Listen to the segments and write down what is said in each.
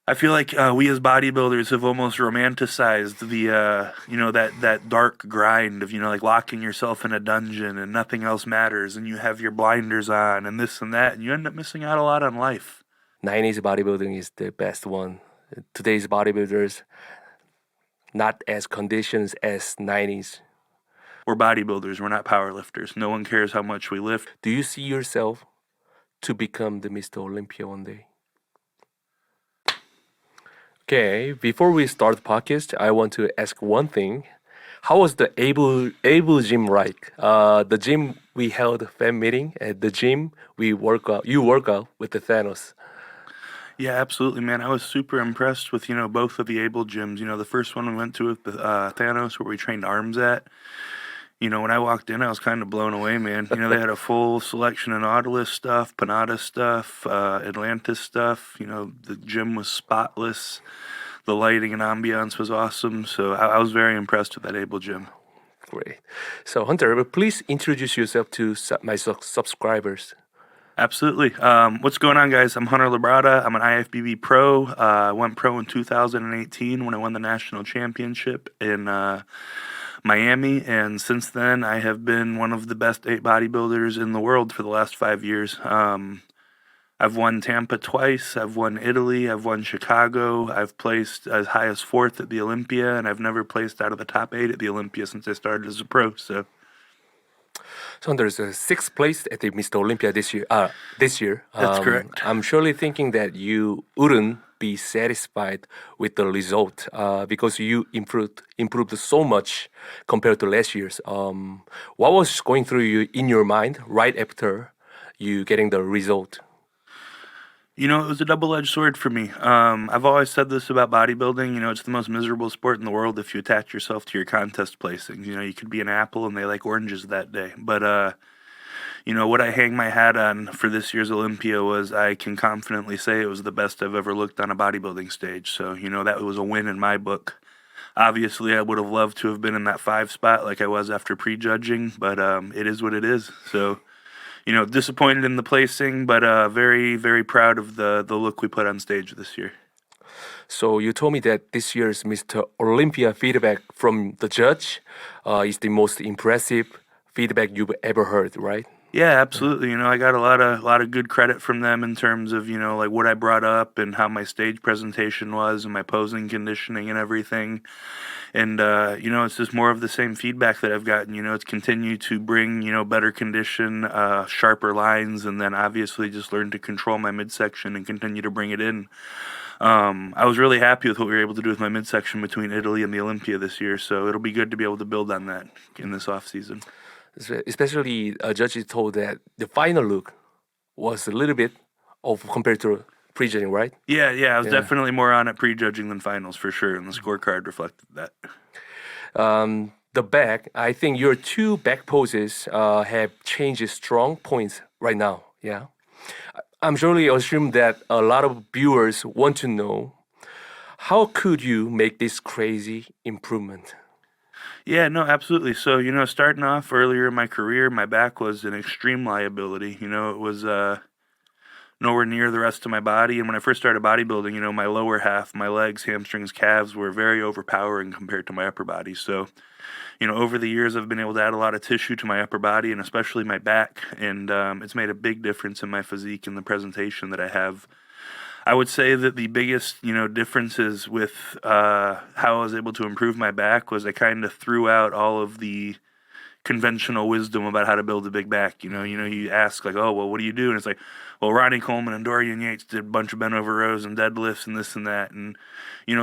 I feel like we as bodybuilders have almost romanticized that dark grind of like locking yourself in a dungeon and nothing else matters and you have your blinders on and this and that and you end up missing out a lot on life. 90s bodybuilding is the best one. Today's bodybuilders not as conditions as 90s. We're bodybuilders, we're not power lifters. No one cares how much we lift. Do you see yourself to become the Mr. Olympia one day? Okay, before we start the podcast, I want to ask one thing. How was the able gym like? The gym we held a fan meeting at the gym. We work out. You work out with the Thanos. Yeah, absolutely, man. I was super impressed with both of the able gyms. The first one we went to with the Thanos, where we trained arms at. When I walked in, I was kind of blown away, man. They had a full selection of Nautilus stuff, Panada stuff, Atlantis stuff. The gym was spotless. The lighting and ambiance was awesome. So I was very impressed with that Able gym. Great. So Hunter, please introduce yourself to my subscribers. Absolutely. What's going on, guys? I'm Hunter Labrada. I'm an IFBB pro. I went pro in 2018 when I won the national championship in Miami, and since then I have been one of the best 8 bodybuilders in the world for the last 5 years. I've won Tampa twice, I've won Italy, I've won Chicago, I've placed as high as 4th at the Olympia, and I've never placed out of the top 8 at the Olympia since I started as a pro. So there's a 6th place at the Mr. Olympia this year. That's correct. I'm surely thinking that you wouldn't be satisfied with the result because you improved so much compared to last year's. What was going through you in your mind right after you getting the result? It was a double-edged sword for me. I've always said this about bodybuilding. It's the most miserable sport in the world if you attach yourself to your contest placings. You could be an apple and they like oranges that day. But, what I hang my hat on for this year's Olympia was I can confidently say it was the best I've ever looked on a bodybuilding stage. So, that was a win in my book. Obviously, I would have loved to have been in that 5 spot like I was after prejudging, but it is what it is. So, disappointed in the placing, but very, very proud of the look we put on stage this year. So you told me that this year's Mr. Olympia feedback from the judge is the most impressive feedback you've ever heard, right? Yeah, absolutely. I got a lot of good credit from them in terms of like what I brought up and how my stage presentation was and my posing conditioning and everything. And it's just more of the same feedback that I've gotten. It's continue to bring better condition, sharper lines, and then obviously just learn to control my midsection and continue to bring it in. I was really happy with what we were able to do with my midsection between Italy and the Olympia this year. So it'll be good to be able to build on that in this off season. Especially judges told that the final look was a little bit off compared to prejudging, right? Yeah, I was definitely more on it prejudging than finals for sure, and the scorecard reflected that. The back, I think your 2 back poses have changed strong points right now. Yeah, I'm surely assume that a lot of viewers want to know how could you make this crazy improvement? Yeah, no, absolutely. So, starting off earlier in my career, my back was an extreme liability. It was nowhere near the rest of my body. And when I first started bodybuilding, my lower half, my legs, hamstrings, calves were very overpowering compared to my upper body. So, over the years, I've been able to add a lot of tissue to my upper body and especially my back. And it's made a big difference in my physique and the presentation that I have. I would say that the biggest, differences with how I was able to improve my back was I kind of threw out all of the conventional wisdom about how to build a big back. You ask like, oh, well, what do you do? And it's like, well, Ronnie Coleman and Dorian Yates did a bunch of bent over rows and deadlifts and this and that. And,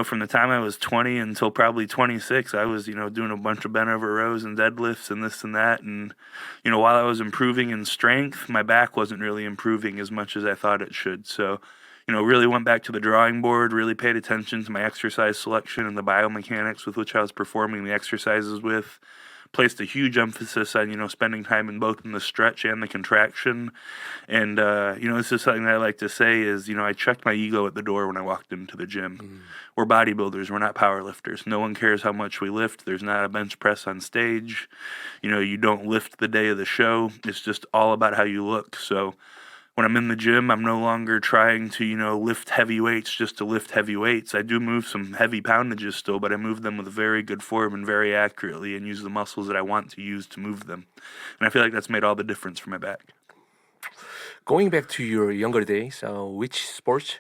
from the time I was 20 until probably 26, I was, doing a bunch of bent over rows and deadlifts and this and that. And, while I was improving in strength, my back wasn't really improving as much as I thought it should. So, really went back to the drawing board, really paid attention to my exercise selection and the biomechanics with which I was performing the exercises with. Placed a huge emphasis on, spending time in both in the stretch and the contraction. And, this is something that I like to say is, I checked my ego at the door when I walked into the gym. We're bodybuilders. We're not power lifters. No one cares how much we lift. There's not a bench press on stage. You don't lift the day of the show. It's just all about how you look. So, when I'm in the gym, I'm no longer trying to, lift heavy weights just to lift heavy weights. I do move some heavy poundages still, but I move them with very good form and very accurately and use the muscles that I want to use to move them. And I feel like that's made all the difference for my back. Going back to your younger days, which sports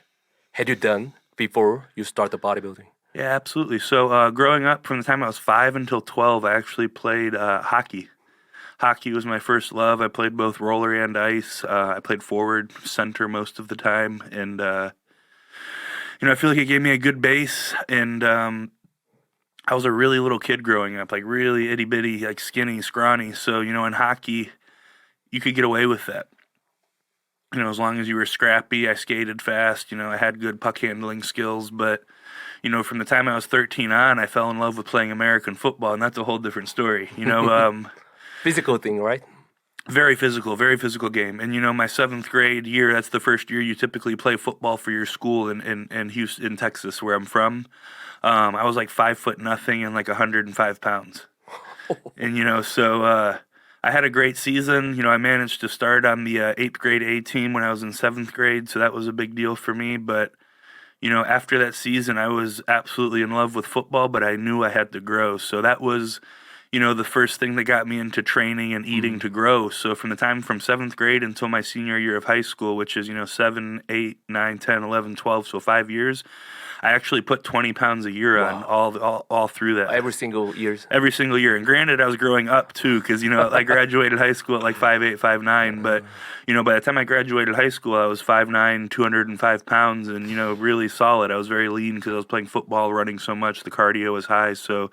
had you done before you started bodybuilding? Yeah, absolutely. So, growing up, from the time I was 5 until 12, I actually played hockey. Hockey was my first love. I played both roller and ice. I played forward, center most of the time, and I feel like it gave me a good base. And I was a really little kid growing up, like really itty bitty, like skinny, scrawny. So in hockey, you could get away with that. As long as you were scrappy, I skated fast. I had good puck handling skills, but from the time I was 13 on, I fell in love with playing American football, and that's a whole different story. Physical thing, right? Very physical game. And my seventh grade year, that's the first year you typically play football for your school in Houston, in Texas, where I'm from. I was like 5'0" and like 105 pounds. And so I had a great season. I managed to start on the eighth grade A team when I was in seventh grade, so that was a big deal for me. But after that season, I was absolutely in love with football, but I knew I had to grow. So that was the first thing that got me into training and eating to grow. So from seventh grade until my senior year of high school, which is, 7, 8, 9, 10, 11, 12, so 5 years, I actually put 20 pounds a year on all through that. Every single year. Every single year. And granted, I was growing up too, because, I graduated high school at like 5'8", 5'9", but, by the time I graduated high school, I was 5'9", 205 pounds and, really solid. I was very lean because I was playing football, running so much, the cardio was high. So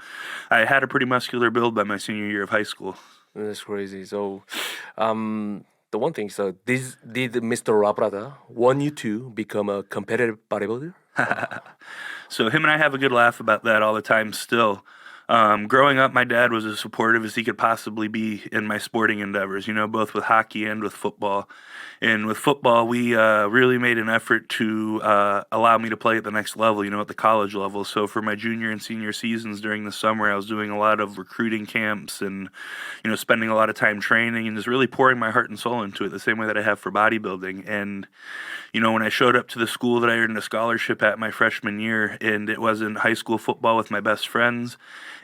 I had a pretty muscular build by my senior year of high school. That's crazy. So, the one thing, so did Mr. Labrada want you to become a competitive bodybuilder? So him and I have a good laugh about that all the time still. Growing up, my dad was as supportive as he could possibly be in my sporting endeavors, both with hockey and with football. And with football, we really made an effort to allow me to play at the next level, at the college level. So for my junior and senior seasons during the summer, I was doing a lot of recruiting camps and, spending a lot of time training and just really pouring my heart and soul into it the same way that I have for bodybuilding. And, when I showed up to the school that I earned a scholarship at my freshman year, and it was in high school football with my best friends,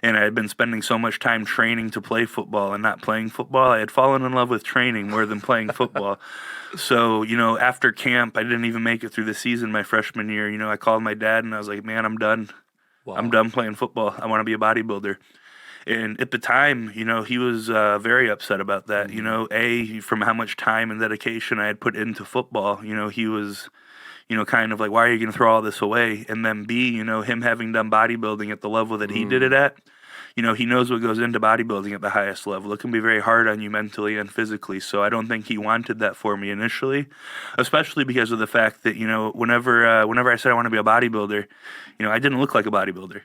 and I had been spending so much time training to play football and not playing football, I had fallen in love with training more than playing football. So, after camp, I didn't even make it through the season my freshman year. I called my dad and I was like, man, I'm done. Wow. I'm done playing football. I want to be a bodybuilder. And at the time, he was very upset about that. From how much time and dedication I had put into football, he was, kind of like, why are you going to throw all this away? And then B, him having done bodybuilding at the level that he did it at, he knows what goes into bodybuilding at the highest level. It can be very hard on you mentally and physically. So I don't think he wanted that for me initially, especially because of the fact that, whenever I said I want to be a bodybuilder, I didn't look like a bodybuilder.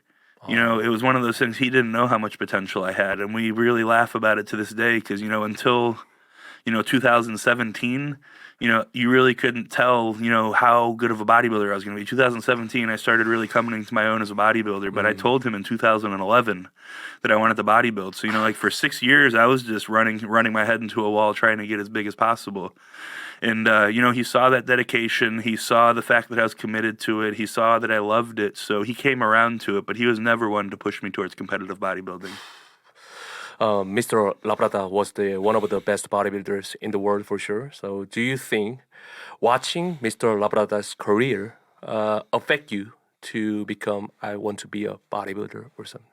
It was one of those things, he didn't know how much potential I had. And we really laugh about it to this day because, until, 2017, you really couldn't tell, how good of a bodybuilder I was going to be. 2017, I started really coming into my own as a bodybuilder, but I told him in 2011 that I wanted to bodybuild. So, like for 6 years, I was just running my head into a wall trying to get as big as possible. And, he saw that dedication. He saw the fact that I was committed to it. He saw that I loved it. So he came around to it, but he was never one to push me towards competitive bodybuilding. Mr. Labrada was one of the best bodybuilders in the world for sure. So do you think watching Mr. Labrada's career affect you to become, I want to be a bodybuilder or something?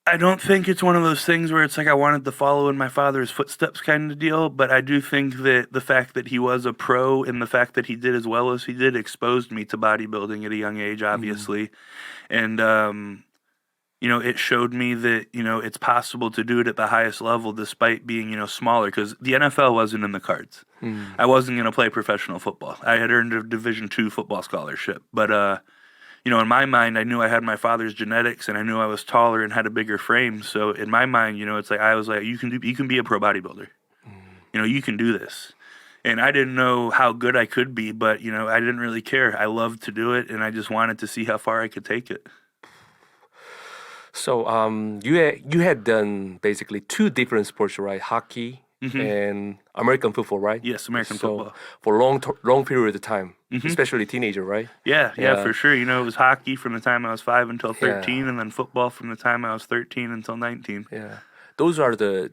I don't think it's one of those things where it's like I wanted to follow in my father's footsteps kind of deal, but I do think that the fact that he was a pro and the fact that he did as well as he did exposed me to bodybuilding at a young age, obviously. And, it showed me that, it's possible to do it at the highest level despite being, smaller, because the NFL wasn't in the cards. I wasn't going to play professional football. I had earned a Division II football scholarship, but, in my mind, I knew I had my father's genetics, and I knew I was taller and had a bigger frame. So in my mind, it's like I was like, you can be a pro bodybuilder. You can do this. And I didn't know how good I could be, but I didn't really care. I loved to do it, and I just wanted to see how far I could take it. So you had done basically two different sports, right? Hockey and American football, right? Yes, American So football. for long period of time, especially teenager, right? Yeah, Yeah. for sure. You know, it was hockey from the time I was 5 until Yeah. 13, and then football from the time I was 13 until 19. Yeah, those are the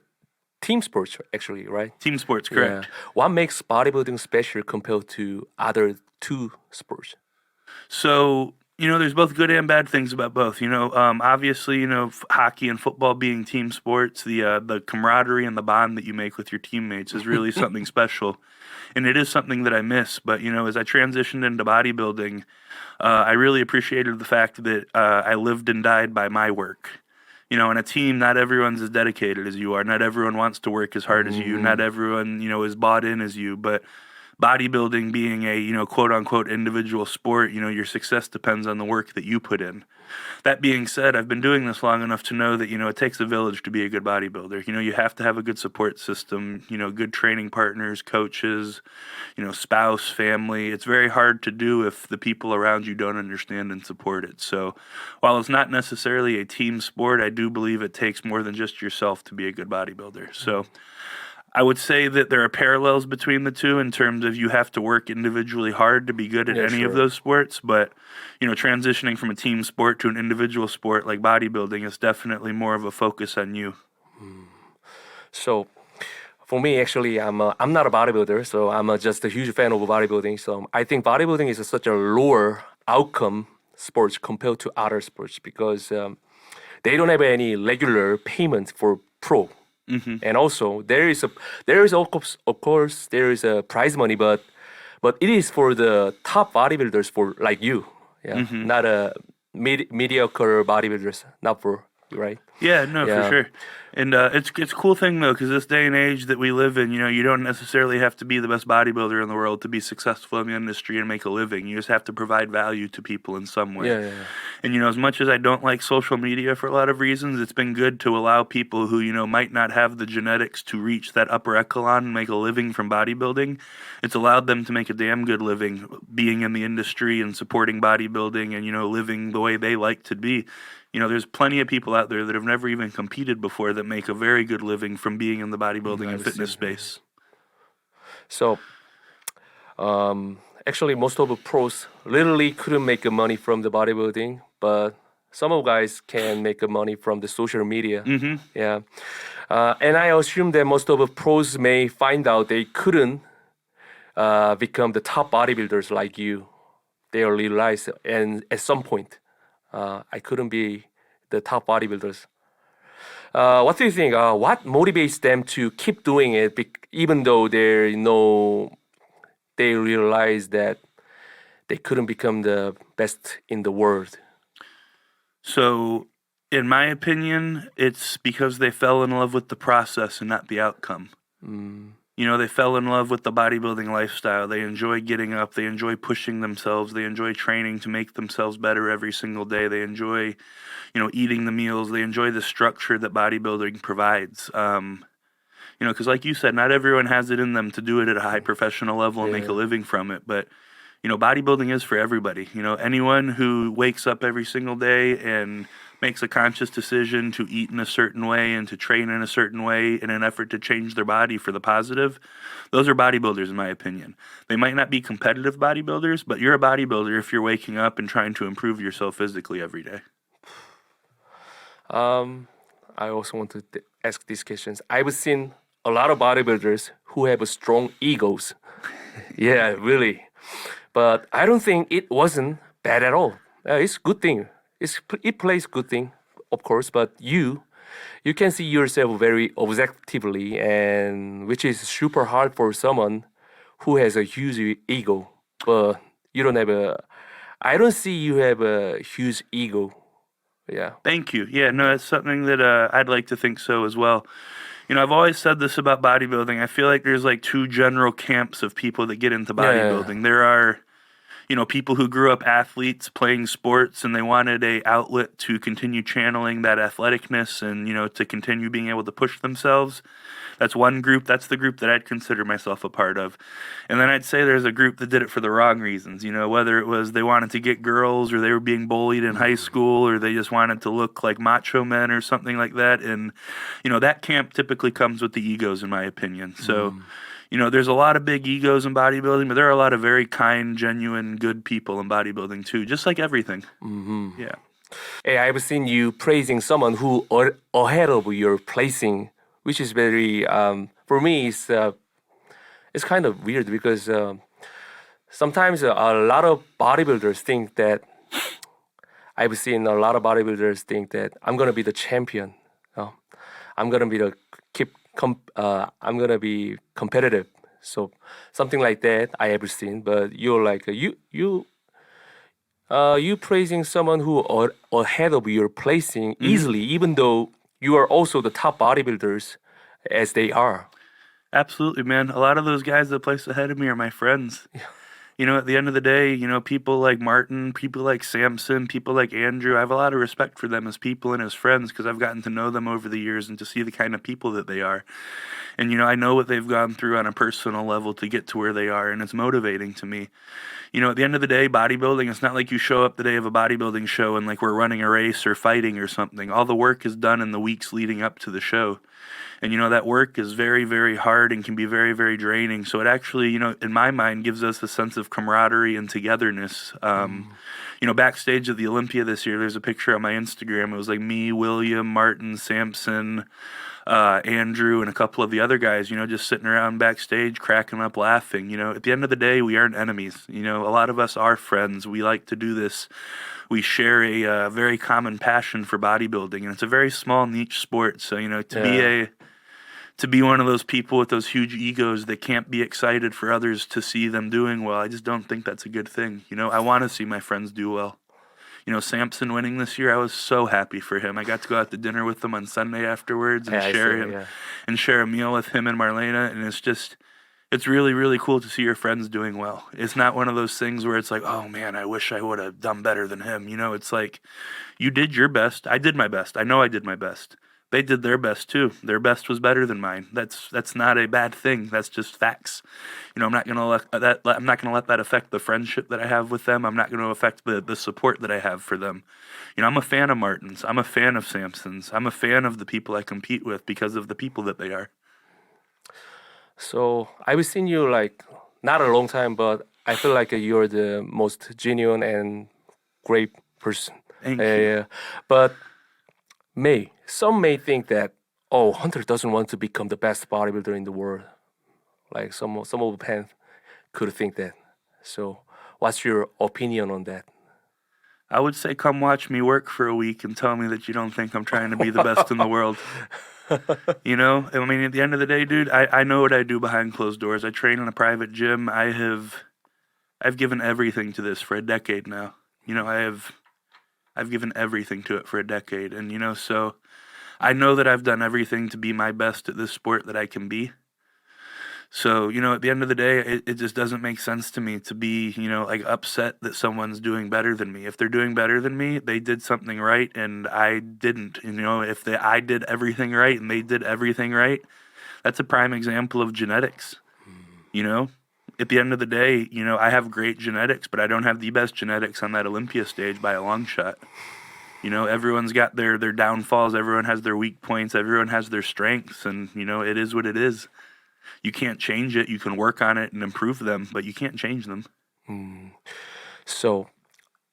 team sports actually, right? Team sports, correct. Yeah. What makes bodybuilding special compared to other two sports? So, you know, there's both good and bad things about both. You know, obviously, you know, hockey and football being team sports, the camaraderie and the bond that you make with your teammates is really something special, and it is something that I miss. But you know, as I transitioned into bodybuilding, I really appreciated the fact that I lived and died by my work. You know, in a team, not everyone's as dedicated as you are. Not everyone wants to work as hard as you. Not everyone, you know, is bought in as you. But bodybuilding being a, you know, quote unquote individual sport, you know, your success depends on the work that you put in. That being said, I've been doing this long enough to know that, you know, it takes a village to be a good bodybuilder. You know, you have to have a good support system, you know, good training partners, coaches, you know, spouse, family. It's very hard to do if the people around you don't understand and support it. So while it's not necessarily a team sport, I do believe it takes more than just yourself to be a good bodybuilder. So I would say that there are parallels between the two in terms of you have to work individually hard to be good at Yeah, any of sure. those sports, but you know, transitioning from a team sport to an individual sport like bodybuilding is definitely more of a focus on you. So for me, actually, I'm not a bodybuilder, so I'm just a huge fan of bodybuilding. So I think bodybuilding is such a lower outcome sports compared to other sports because they don't have any regular payment for pro. And also there is of course there is a prize money, but it is for the top bodybuilders for like you, yeah, not a mediocre bodybuilders, not for you, right? Yeah, no, for Yeah. sure. And it's a cool thing though, because this day and age that we live in, you know, you don't necessarily have to be the best bodybuilder in the world to be successful in the industry and make a living. You just have to provide value to people in some way. Yeah. And you know, as much as I don't like social media for a lot of reasons, it's been good to allow people who, you know, might not have the genetics to reach that upper echelon and make a living from bodybuilding. It's allowed them to make a damn good living being in the industry and supporting bodybuilding and, you know, living the way they like to be. You know, there's plenty of people out there that have never even competed before that make a very good living from being in the bodybuilding and I've fitness seen, space. So actually, most of the pros literally couldn't make money from the bodybuilding, but some of guys can make money from the social media. Yeah, and I assume that most of the pros may find out they couldn't become the top bodybuilders like you. They realize, and at some point, I couldn't be the top bodybuilders. What do you think? What motivates them to keep doing it, even though they realize that they couldn't become the best in the world? So, in my opinion, it's because they fell in love with the process and not the outcome. You know, they fell in love with the bodybuilding lifestyle. They enjoy getting up. They enjoy pushing themselves. They enjoy training to make themselves better every single day. They enjoy, you know, eating the meals. They enjoy the structure that bodybuilding provides. You know, because like you said, not everyone has it in them to do it at a high professional level and make a living from it. But, you know, bodybuilding is for everybody. You know, anyone who wakes up every single day and makes a conscious decision to eat in a certain way and to train in a certain way in an effort to change their body for the positive, those are bodybuilders in my opinion. They might not be competitive bodybuilders, but you're a bodybuilder if you're waking up and trying to improve yourself physically every day. I also want to ask these questions. I've seen a lot of bodybuilders who have strong egos. Yeah, really. But I don't think it wasn't bad at all. It's good thing. It plays good thing, of course. But you can see yourself very objectively, and which is super hard for someone who has a huge ego. But you don't have a. I don't see you have a huge ego. Yeah. Thank you. Yeah, no, it's something that I'd like to think so as well. You know, I've always said this about bodybuilding. I feel like there's like two general camps of people that get into bodybuilding. There are, people who grew up athletes playing sports and they wanted a outlet to continue channeling that athleticness and, to continue being able to push themselves. That's one group. That's the group that I'd consider myself a part of. And then I'd say there's a group that did it for the wrong reasons, whether it was they wanted to get girls or they were being bullied in high school or they just wanted to look like macho men or something like that. And, that camp typically comes with the egos, in my opinion. So, there's a lot of big egos in bodybuilding, but there are a lot of very kind, genuine, good people in bodybuilding too, just like everything. Yeah. Hey, I've seen you praising someone who ahead of your placing, which is very for me it's kind of weird because sometimes a lot of bodybuilders think that I've seen a lot of bodybuilders think that I'm gonna be the champion. I'm gonna be I'm gonna be competitive. So something like that I ever seen. But you're like you praising someone who are ahead of your placing easily, even though you are also the top bodybuilders as they are. Absolutely, man. A lot of those guys that place ahead of me are my friends. At the end of the day, people like Martin, people like Samson, people like Andrew, I have a lot of respect for them as people and as friends because I've gotten to know them over the years and to see the kind of people that they are. And, I know what they've gone through on a personal level to get to where they are, and it's motivating to me. At the end of the day, bodybuilding, it's not like you show up the day of a bodybuilding show and like we're running a race or fighting or something. All the work is done in the weeks leading up to the show. And, that work is very, very hard and can be very, very draining. So it actually, in my mind, gives us a sense of camaraderie and togetherness. Backstage at the Olympia this year, there's a picture on my Instagram. It was like me, William, Martin, Samson, Andrew, and a couple of the other guys, just sitting around backstage, cracking up, laughing. At the end of the day, we aren't enemies. A lot of us are friends. We like to do this. We share a very common passion for bodybuilding, and it's a very small niche sport. So, to be one of those people with those huge egos that can't be excited for others to see them doing well, I just don't think that's a good thing. I want to see my friends do well. Samson winning this year, I was so happy for him. I got to go out to dinner with him on Sunday afterwards and share a meal with him and Marlena, and it's really, really cool to see your friends doing well. It's not one of those things where it's like, oh man, I wish I would have done better than him. It's like, you did your best. I did my best. I know I did my best. They did their best too. Their best was better than mine. That's not a bad thing. That's just facts. I'm not gonna let that affect the friendship that I have with them. I'm not gonna affect the support that I have for them. I'm a fan of Martin's. I'm a fan of Samson's. I'm a fan of the people I compete with because of the people that they are. So I've seen you like not a long time, but I feel like you're the most genuine and great person. Thank you. But some may think that Hunter doesn't want to become the best bodybuilder in the world. Like some of the fans could think that. So what's your opinion on that? I would say come watch me work for a week and tell me that you don't think I'm trying to be the best in the world. At the end of the day, dude, I know what I do behind closed doors. I train in a private gym. I've given everything to this for a decade now. I've given everything to it for a decade. And, so I know that I've done everything to be my best at this sport that I can be. So, at the end of the day, it just doesn't make sense to me to be, like upset that someone's doing better than me. If they're doing better than me, they did something right and I didn't. If I did everything right and they did everything right, that's a prime example of genetics. At the end of the day, I have great genetics, but I don't have the best genetics on that Olympia stage by a long shot. Everyone's got their downfalls. Everyone has their weak points. Everyone has their strengths. And, it is what it is. You can't change it. You can work on it and improve them, but you can't change them. So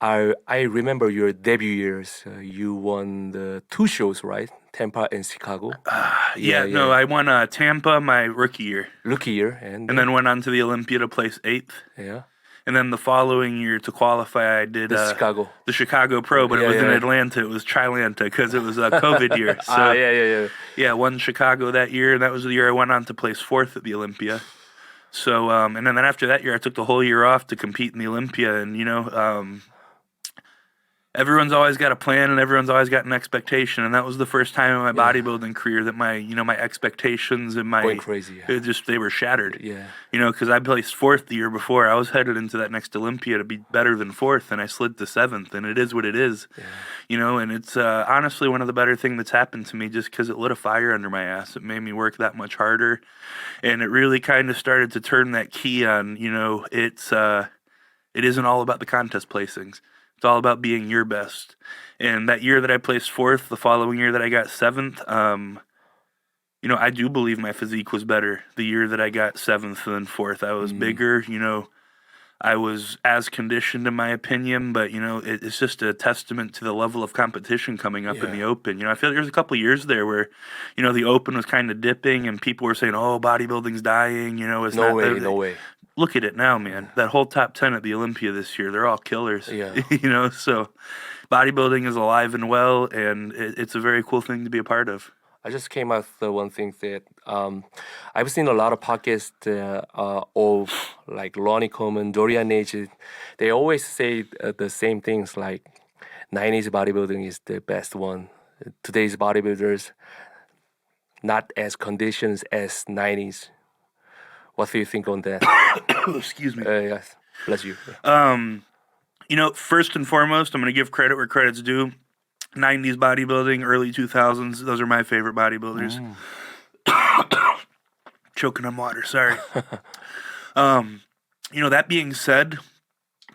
I remember your debut years. You won the 2 shows, right? Tampa and Chicago. I won Tampa my rookie year. Rookie year. And then went on to the Olympia to place 8th. Yeah. And then the following year to qualify, I did the Chicago Pro, but it was in Atlanta. It was Trilanta because it was a COVID year. So yeah, won Chicago that year, and that was the year I went on to place 4th at the Olympia. So and then after that year, I took the whole year off to compete in the Olympia, and everyone's always got a plan and everyone's always got an expectation, and that was the first time in my bodybuilding career that my expectations and my Going crazy. Yeah. they were shattered. Yeah. Because I placed fourth the year before. I was headed into that next Olympia to be better than fourth, and I slid to seventh, and it is what it is. Yeah. And it's honestly one of the better things that's happened to me, just because it lit a fire under my ass. It made me work that much harder, and it really kind of started to turn that key on. It isn't all about the contest placings. It's all about being your best. And that year that I placed fourth, the following year that I got seventh, I do believe my physique was better the year that I got seventh than fourth. I was bigger, I was as conditioned in my opinion, but it's just a testament to the level of competition coming up in the Open. I feel like there's a couple years there where, the Open was kind of dipping and people were saying, "Oh, bodybuilding's dying." It's No not way. No way. Look at it now, man. That whole top 10 at the Olympia this year, they're all killers. Yeah. So bodybuilding is alive and well, and it's a very cool thing to be a part of. I just came out with one thing that I've seen a lot of podcasts of like Ronnie Coleman, Dorian Yates. They always say the same things like 90s bodybuilding is the best one. Today's bodybuilders not as conditioned as 90s. What do you think on that? Excuse me. Yes, bless you. First and foremost, I'm going to give credit where credit's due. 90s bodybuilding, early 2000s, those are my favorite bodybuilders. Choking on water, sorry. That being said,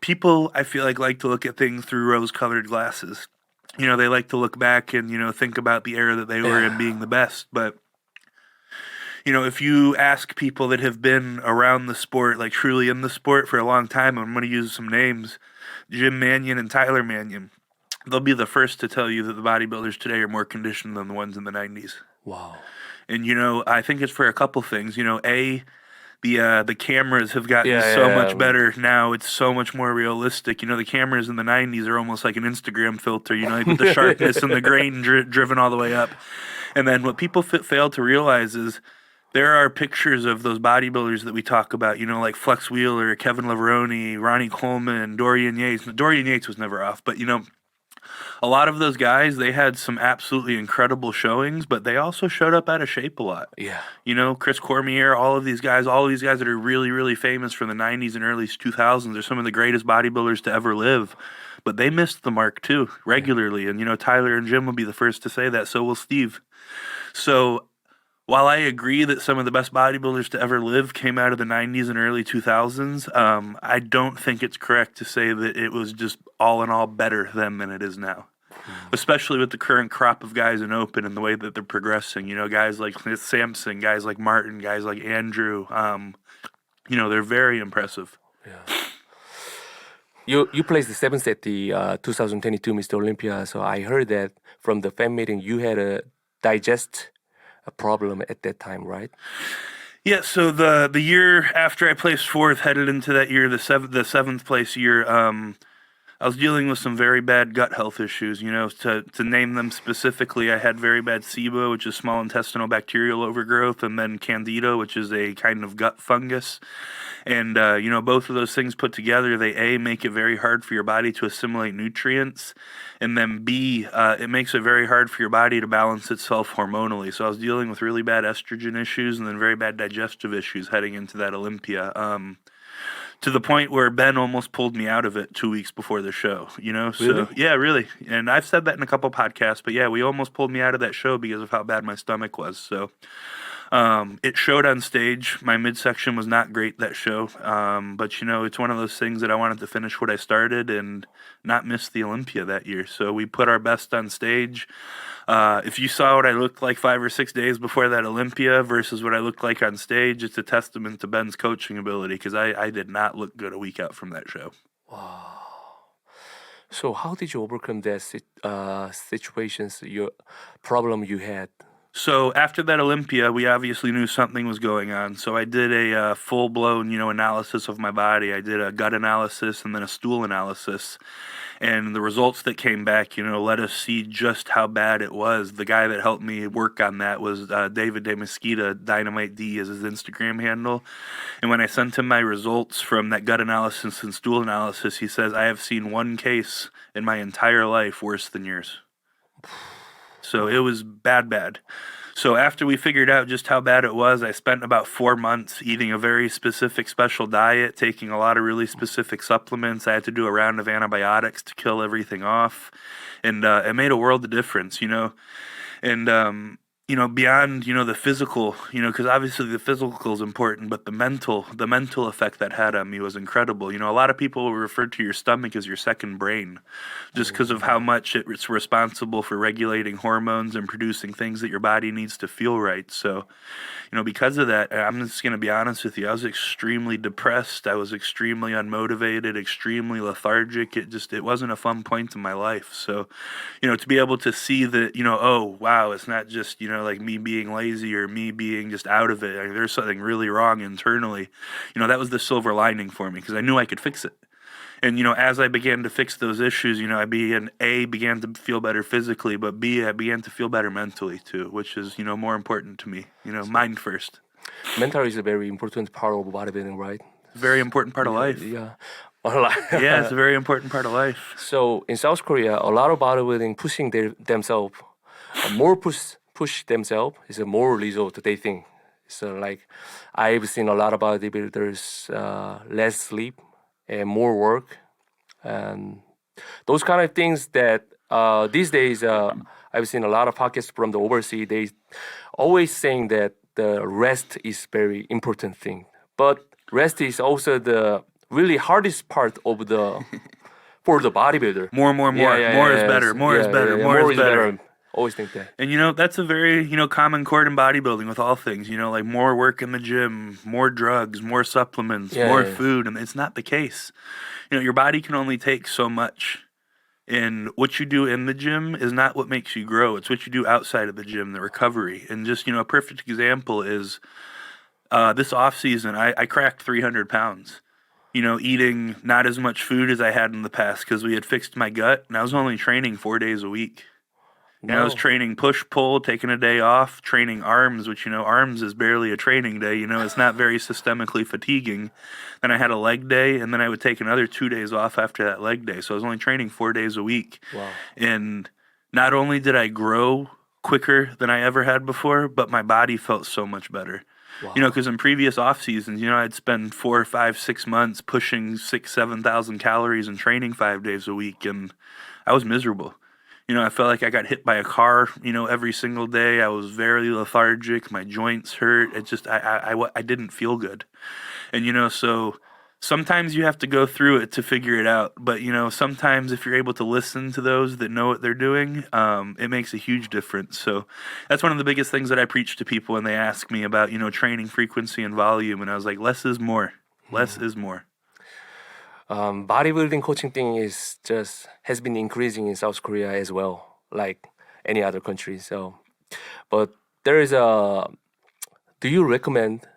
people, I feel like to look at things through rose-colored glasses. They like to look back and, think about the era that they were in being the best. But, if you ask people that have been around the sport, like truly in the sport for a long time, I'm going to use some names, Jim Mannion and Tyler Mannion. They'll be the first to tell you that the bodybuilders today are more conditioned than the ones in the 90s. Wow. And, I think it's for a couple things. The cameras have gotten so much better now. It's so much more realistic. The cameras in the 90s are almost like an Instagram filter. They put the sharpness and the grain driven all the way up. And then what people fail to realize is there are pictures of those bodybuilders that we talk about, like Flex Wheeler, Kevin Leveroni, Ronnie Coleman, Dorian Yates. Dorian Yates was never off, but, a lot of those guys, they had some absolutely incredible showings, but they also showed up out of shape a lot. Yeah. Chris Cormier, all of these guys that are really, really famous from the 90s and early 2000s, are some of the greatest bodybuilders to ever live. But they missed the mark, too, regularly. And, Tyler and Jim will be the first to say that. So will Steve. So while I agree that some of the best bodybuilders to ever live came out of the 90s and early 2000s, I don't think it's correct to say that it was just all in all better then than it is now. Especially with the current crop of guys in Open and the way that they're progressing. Guys like Sampson, guys like Martin, guys like Andrew. They're very impressive. Yeah. You placed the seventh at the 2022 Mr. Olympia. So I heard that from the fan meeting you had a problem at that time, right? Yeah, so the year after I placed fourth, headed into that year, the seventh place year, I was dealing with some very bad gut health issues. To name them specifically, I had very bad SIBO, which is small intestinal bacterial overgrowth, and then Candida, which is a kind of gut fungus. And, both of those things put together, they A, make it very hard for your body to assimilate nutrients, and then B, it makes it very hard for your body to balance itself hormonally. So I was dealing with really bad estrogen issues and then very bad digestive issues heading into that Olympia. To the point where Ben almost pulled me out of it 2 weeks before the show, Really? So, yeah, really. And I've said that in a couple podcasts, but yeah, we almost pulled me out of that show because of how bad my stomach was. So, it showed on stage. My midsection was not great that show. But it's one of those things that I wanted to finish what I started and not miss the Olympia that year. So we put our best on stage. If you saw what I looked like 5 or 6 days before that Olympia versus what I looked like on stage, it's a testament to Ben's coaching ability, because I did not look good a week out from that show. Wow. So how did you overcome that situations, your problem you had? So after that Olympia, we obviously knew something was going on. So I did a full-blown, analysis of my body. I did a gut analysis and then a stool analysis. And the results that came back, let us see just how bad it was. The guy that helped me work on that was David De Mesquita. Dynamite D is his Instagram handle. And when I sent him my results from that gut analysis and stool analysis, he says, I have seen one case in my entire life worse than yours. So it was bad. So after we figured out just how bad it was, I spent about 4 months eating a very specific special diet, taking a lot of really specific supplements. I had to do a round of antibiotics to kill everything off. And it made a world of difference, And, beyond, the physical, because obviously the physical is important, but the mental effect that had on me was incredible. A lot of people refer to your stomach as your second brain just because of how much it's responsible for regulating hormones and producing things that your body needs to feel right. So, because of that, I'm just going to be honest with you, I was extremely depressed. I was extremely unmotivated, extremely lethargic. It wasn't a fun point in my life. So, to be able to see that, oh, wow, it's not just, like me being lazy or me being just out of it. There's something really wrong internally. That was the silver lining for me because I knew I could fix it. And, as I began to fix those issues, I began to feel better physically, but B, I began to feel better mentally too, which is, more important to me, mind first. Mental is a very important part of bodybuilding, right? Very important part of life. Yeah. Yeah, it's a very important part of life. So in South Korea, a lot of bodybuilding pushing themselves, push themselves is a more result they think. So like I've seen a lot of bodybuilders less sleep and more work, and those kind of things that these days I've seen a lot of podcasts from the overseas. They always saying that the rest is very important thing, but rest is also the really hardest part of the for the bodybuilder. More. More is better. More is better. More is better. Always think that. And that's a very, common chord in bodybuilding with all things, like more work in the gym, more drugs, more supplements, more food. And it's not the case. Your body can only take so much. And what you do in the gym is not what makes you grow. It's what you do outside of the gym, the recovery. And just, a perfect example is this off season, I cracked 300 pounds. Eating not as much food as I had in the past because we had fixed my gut. And I was only training 4 days a week. I was training push-pull, taking a day off, training arms, which, arms is barely a training day. It's not very systemically fatiguing. Then I had a leg day, and then I would take another 2 days off after that leg day. So I was only training 4 days a week. Wow. And not only did I grow quicker than I ever had before, but my body felt so much better. Wow. Because in previous off seasons, I'd spend 4, 5, 6 months pushing 7,000 calories and training 5 days a week, and I was miserable. I felt like I got hit by a car, every single day. I was very lethargic. My joints hurt. It just, I didn't feel good. And, so sometimes you have to go through it to figure it out. But, sometimes if you're able to listen to those that know what they're doing, it makes a huge difference. So that's one of the biggest things that I preach to people when they ask me about, training frequency and volume. And I was like, less is more. Less is more. Bodybuilding coaching thing has been increasing in South Korea as well, like any other country. So, but there is do you recommend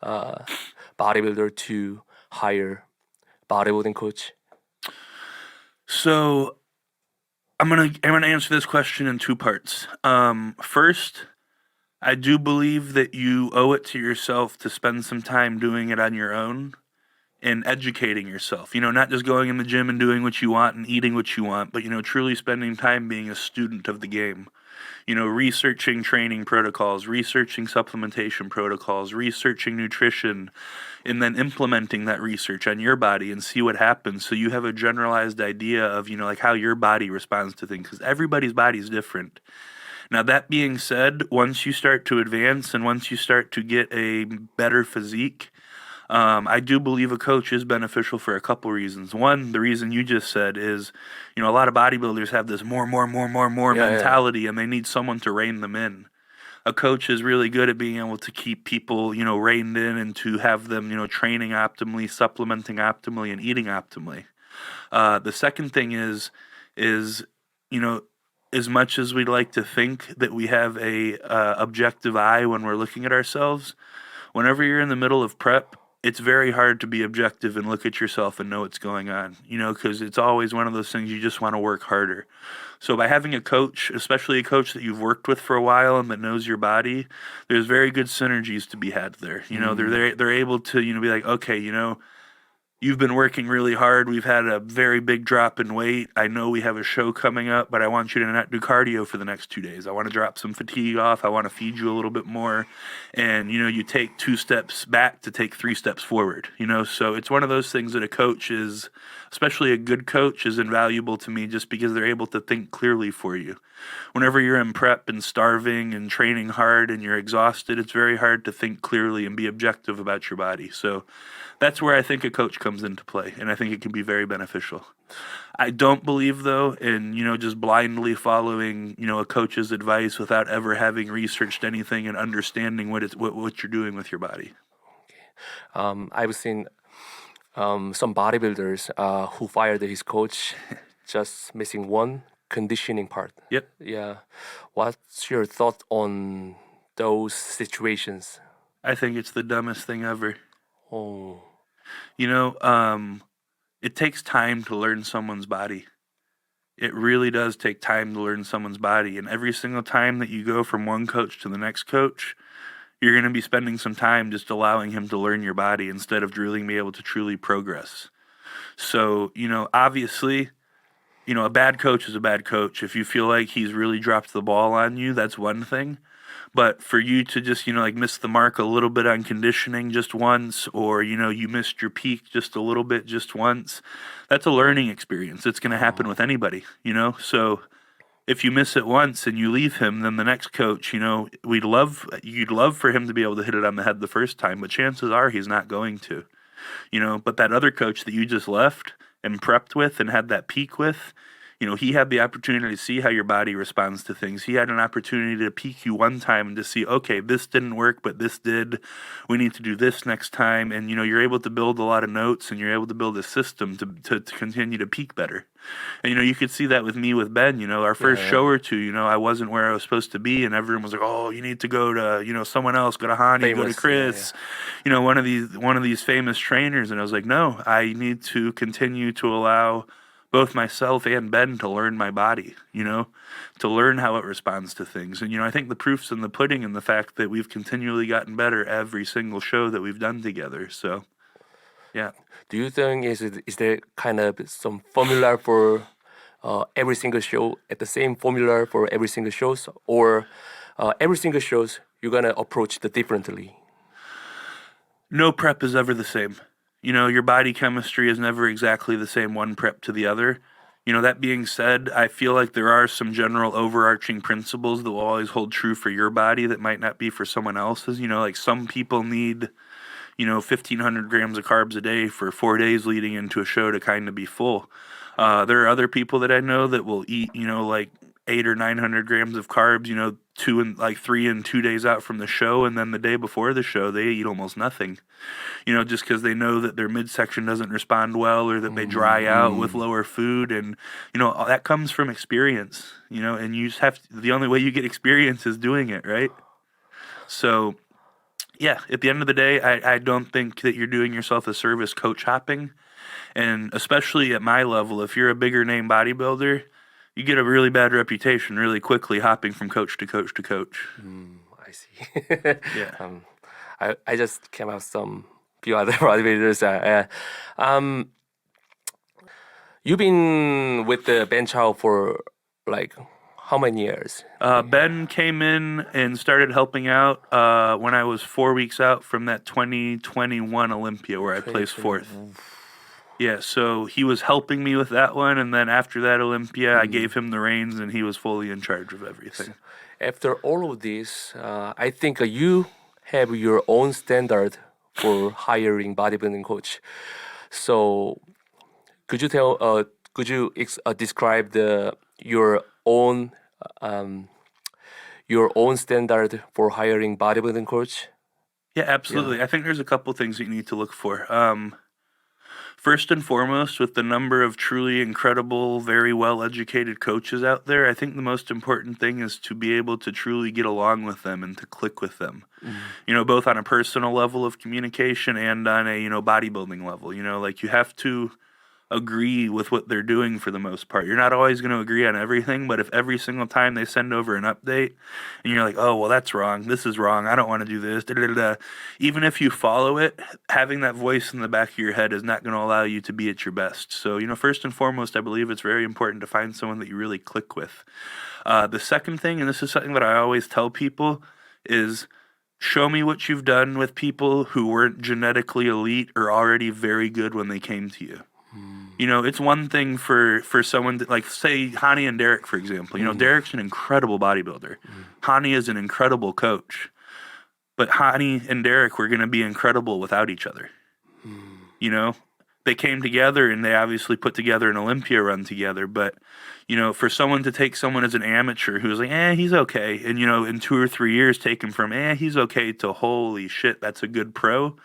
bodybuilder to hire bodybuilding coach? So I'm gonna answer this question in 2 parts. First, I do believe that you owe it to yourself to spend some time doing it on your own and educating yourself, not just going in the gym and doing what you want and eating what you want, but, truly spending time being a student of the game, researching training protocols, researching supplementation protocols, researching nutrition, and then implementing that research on your body and see what happens. So you have a generalized idea of, like how your body responds to things, because everybody's body is different. Now, that being said, once you start to advance and once you start to get a better physique, I do believe a coach is beneficial for a couple reasons. One, the reason you just said is, a lot of bodybuilders have this more mentality, and they need someone to rein them in. A coach is really good at being able to keep people, reined in and to have them, training optimally, supplementing optimally, and eating optimally. The second thing is, as much as we'd like to think that we have a objective eye when we're looking at ourselves, whenever you're in the middle of prep, it's very hard to be objective and look at yourself and know what's going on, because it's always one of those things you just want to work harder. So by having a coach, especially a coach that you've worked with for a while and that knows your body, there's very good synergies to be had there. They're able to, be like, okay, you've been working really hard. We've had a very big drop in weight. I know we have a show coming up, but I want you to not do cardio for the next 2 days. I want to drop some fatigue off. I want to feed you a little bit more. And, you take 2 steps back to take 3 steps forward, So it's one of those things that a coach is, especially a good coach, is invaluable to me just because they're able to think clearly for you. Whenever you're in prep and starving and training hard and you're exhausted, it's very hard to think clearly and be objective about your body. So that's where I think a coach comes into play, and I think it can be very beneficial. I don't believe, though, in, just blindly following, a coach's advice without ever having researched anything and understanding what you're doing with your body. I've seen some bodybuilders who fired his coach just missing one conditioning part. Yep. Yeah. What's your thought on those situations? I think it's the dumbest thing ever. Oh. It takes time to learn someone's body. It really does take time to learn someone's body. And every single time that you go from one coach to the next coach, you're going to be spending some time just allowing him to learn your body instead of really being able to truly progress. So, obviously, a bad coach is a bad coach. If you feel like he's really dropped the ball on you, that's one thing. But for you to just, miss the mark a little bit on conditioning just once, or, you missed your peak just a little bit just once, that's a learning experience. It's going to happen with anybody, So if you miss it once and you leave him, then the next coach, you'd love for him to be able to hit it on the head the first time, but chances are he's not going to, But that other coach that you just left and prepped with and had that peak with, he had the opportunity to see how your body responds to things. He had an opportunity to peak you one time and to see, okay, this didn't work, but this did. We need to do this next time. And, you're able to build a lot of notes and you're able to build a system to continue to peak better. And, you could see that with me with Ben, our first show or two, I wasn't where I was supposed to be. And everyone was like, oh, you need to go to, someone else, go to Hani, go to Chris, one of these famous trainers. And I was like, no, I need to continue to allow both myself and Ben to learn my body, to learn how it responds to things. And, I think the proof's in the pudding and the fact that we've continually gotten better every single show that we've done together. So, yeah. Do you think is there kind of some formula for every single show, at the same formula for every single shows, or every single shows you're going to approach it differently? No prep is ever the same. Your body chemistry is never exactly the same one prep to the other. That being said, I feel like there are some general overarching principles that will always hold true for your body that might not be for someone else's. Like some people need, 1,500 grams of carbs a day for 4 days leading into a show to kind of be full. There are other people that I know that will eat, like 800 or 900 grams of carbs, 3 and 2 days out from the show, and then the day before the show they eat almost nothing, just because they know that their midsection doesn't respond well or that they dry out with lower food, and that comes from experience, and you just the only way you get experience is doing it, right? So yeah, at the end of the day, I don't think that you're doing yourself a service coach hopping, and especially at my level, if you're a bigger name bodybuilder, you get a really bad reputation really quickly hopping from coach to coach to coach. I see. Yeah. I just came out some few other bodybuilders. You've been with the Ben Chow for like how many years? Ben came in and started helping out when I was 4 weeks out from that 2021 Olympia where I placed fourth. Yeah, so he was helping me with that one, and then after that Olympia, I gave him the reins, and he was fully in charge of everything. After all of this, I think you have your own standard for hiring bodybuilding coach. So, could you describe your own standard for hiring bodybuilding coach? Yeah, absolutely. Yeah. I think there's a couple things that you need to look for. first and foremost, with the number of truly incredible, very well educated coaches out there, I think the most important thing is to be able to truly get along with them and to click with them. You know, both on a personal level of communication and on a, you know, bodybuilding level. You know, like you have to agree with what they're doing for the most part. You're not always going to agree on everything, but if every single time they send over an update and you're like, oh, well, that's wrong, this is wrong, I don't want to do this, da, da, da, da. Even if you follow it, having that voice in the back of your head is not going to allow you to be at your best. So, you know, first and foremost, I believe it's very important to find someone that you really click with. The second thing, and this is something that I always tell people, is show me what you've done with people who weren't genetically elite or already very good when they came to you. You know, it's one thing for someone to, like, say, Hani and Derek, for example. You know, Derek's an incredible bodybuilder. Hani is an incredible coach. But Hani and Derek were going to be incredible without each other. You know, they came together and they obviously put together an Olympia run together. But, you know, for someone to take someone as an amateur who's like, he's okay. And, you know, in 2 or 3 years, take him from, he's okay to, holy shit, that's a good pro.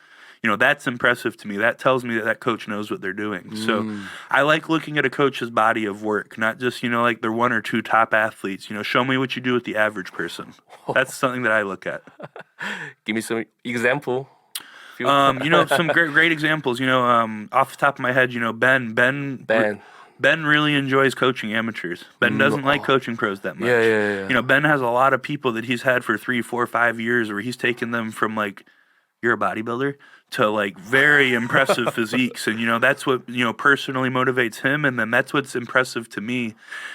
You know, that's impressive to me. That tells me that that coach knows what they're doing. So I like looking at a coach's body of work, not just, you know, like they're 1 or 2 top athletes. You know, show me what you do with the average person. That's something that I look at. Give me some example. You know, some great examples. You know, off the top of my head, you know, Ben really enjoys coaching amateurs. Ben doesn't like coaching pros that much. Yeah. You know, Ben has a lot of people that he's had for 3, 4, 5 years where he's taken them from, like, you're a bodybuilder, to, like, very impressive physiques. And, you know, that's what, you know, personally motivates him. And then that's what's impressive to me,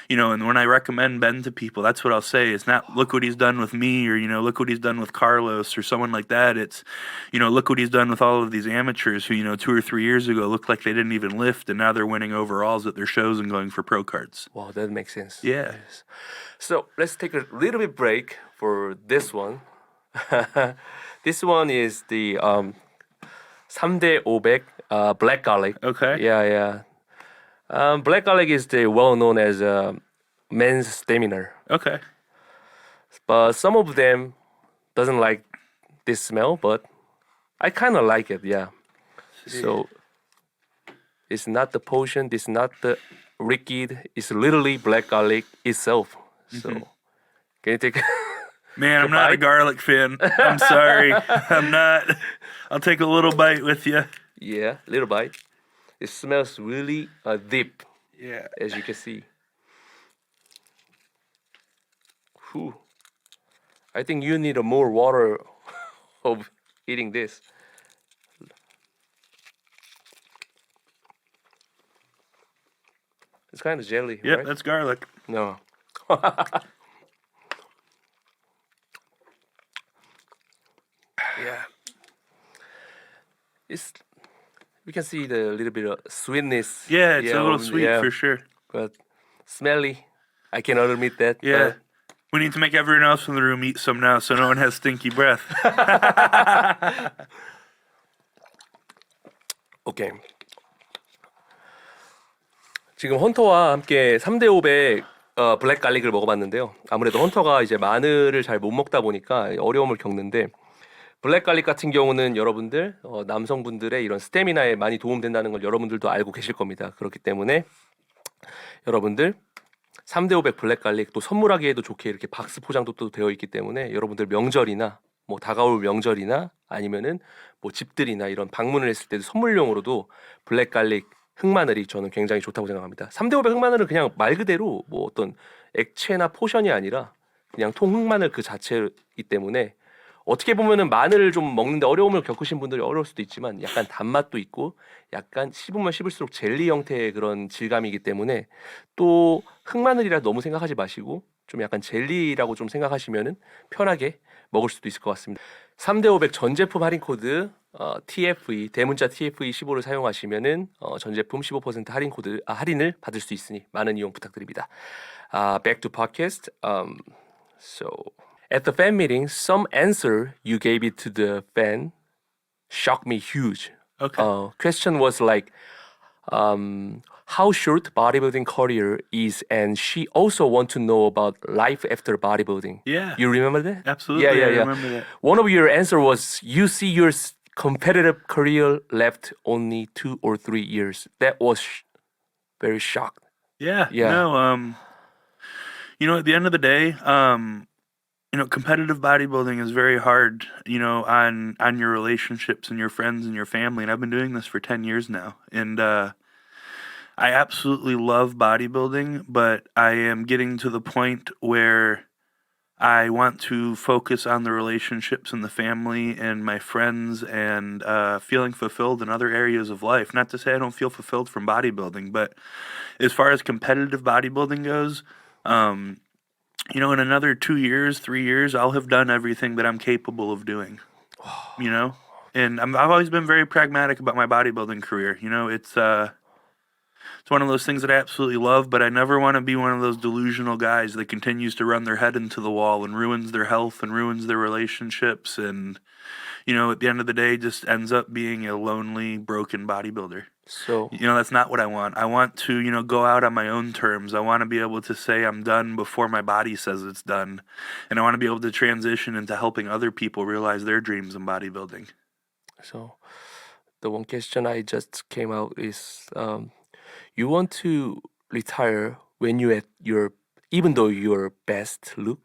you know, and when I recommend Ben to people, that's what I'll say. It's not, look what he's done with me, or, you know, look what he's done with Carlos or someone like that. It's, you know, look what he's done with all of these amateurs who, you know, 2 or 3 years ago looked like they didn't even lift, and now they're winning overalls at their shows and going for pro cards. Wow, that makes sense. Yeah. Yes. So let's take a little bit break for this one. This one is the 3대 500 black garlic. Okay. Yeah. Black garlic is the well known as men's stamina. Okay. But some of them doesn't like this smell, but I kind of like it. Yeah. So it's not the potion. It's not the liquid. It's literally black garlic itself. So can you take? Man, I'm not a garlic fan. I'm sorry. I'm not. I'll take a little bite with you. Yeah, little bite. It smells really deep, Yeah. as you can see. Whew. I think you need more water of eating this. It's kind of jelly, Yep, right? that's garlic. No. Yeah. It's we can see the little bit of sweetness. Yeah, it's a little sweet yeah, for sure. but smelly. I cannot admit that. Yeah. We need to make everyone else in the room eat some now so no one has stinky breath. 오케이. 지금 헌터와 함께 3대 500 블랙 갈릭을 먹어봤는데요. 아무래도 헌터가 이제 마늘을 잘 못 먹다 보니까 어려움을 겪는데, 블랙 갈릭 같은 경우는 여러분들 남성분들의 이런 스태미나에 많이 도움된다는 걸 여러분들도 알고 계실 겁니다. 그렇기 때문에 여러분들 3대 500 블랙 갈릭 또 선물하기에도 좋게 이렇게 박스 포장도 또 되어 있기 때문에 여러분들 명절이나 뭐 다가올 명절이나 아니면은 뭐 집들이나 이런 방문을 했을 때도 선물용으로도 블랙 갈릭 흑마늘이 저는 굉장히 좋다고 생각합니다. 3대 500 흑마늘은 그냥 말 그대로 뭐 어떤 액체나 포션이 아니라 그냥 통 흑마늘 그 자체이기 때문에 어떻게 보면은 마늘을 좀 먹는데 어려움을 겪으신 분들이 어려울 수도 있지만 약간 단맛도 있고 약간 씹으면 씹을수록 젤리 형태의 그런 질감이기 때문에 또 흑마늘이라 너무 생각하지 마시고 좀 약간 젤리라고 좀 생각하시면은 편하게 먹을 수도 있을 것 같습니다. 3대 500 전 제품 할인 코드 TFE 대문자 TFE 15를 사용하시면은 전 제품 15% 할인 코드 할인을 받을 수 있으니 많은 이용 부탁드립니다. Back to podcast. So at the fan meeting, some answer you gave it to the fan shocked me huge. Okay. Question was like, how short bodybuilding career is, and she also want to know about life after bodybuilding. Yeah. You remember that? Absolutely. Yeah. I remember that. One of your answer was you see your competitive career left only 2 or 3 years. That was very shocked. Yeah, Yeah. no, at the end of the day, competitive bodybuilding is very hard, on your relationships and your friends and your family. And I've been doing this for 10 years now. And I absolutely love bodybuilding, but I am getting to the point where I want to focus on the relationships and the family and my friends and feeling fulfilled in other areas of life. Not to say I don't feel fulfilled from bodybuilding, but as far as competitive bodybuilding goes, in another 2 years, 3 years, I'll have done everything that I'm capable of doing, you know? And I've always been very pragmatic about my bodybuilding career. It's one of those things that I absolutely love, but I never want to be one of those delusional guys that continues to run their head into the wall and ruins their health and ruins their relationships and, at the end of the day, just ends up being a lonely, broken bodybuilder. So That's not what I want. I want to, go out on my own terms. I want to be able to say I'm done before my body says it's done. And I want to be able to transition into helping other people realize their dreams in bodybuilding. So the one question I just came out is, you want to retire when you at your, even though your best look,